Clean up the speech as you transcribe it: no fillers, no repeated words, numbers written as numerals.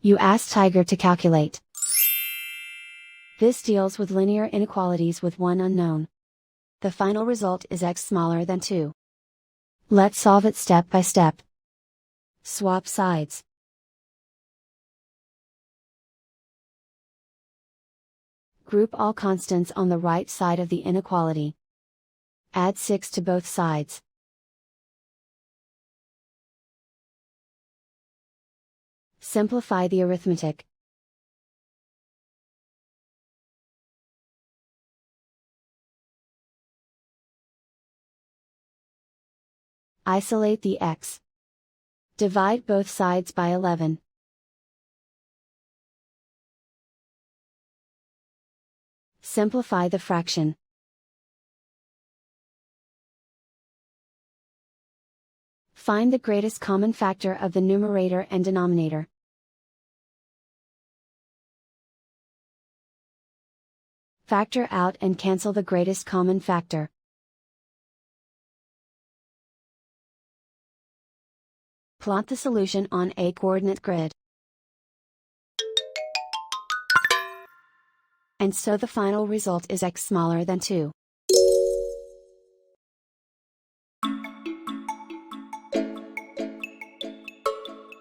You ask Tiger to calculate. This deals with linear inequalities with one unknown. The final result is x smaller than 2. Let's solve it step by step. Swap sides. Group all constants on the right side of the inequality. Add 6 to both sides. Simplify the arithmetic. Isolate the x. Divide both sides by 11. Simplify the fraction. Find the greatest common factor of the numerator and denominator. Factor out and cancel the greatest common factor. Plot the solution on a coordinate grid. And so the final result is x smaller than 2.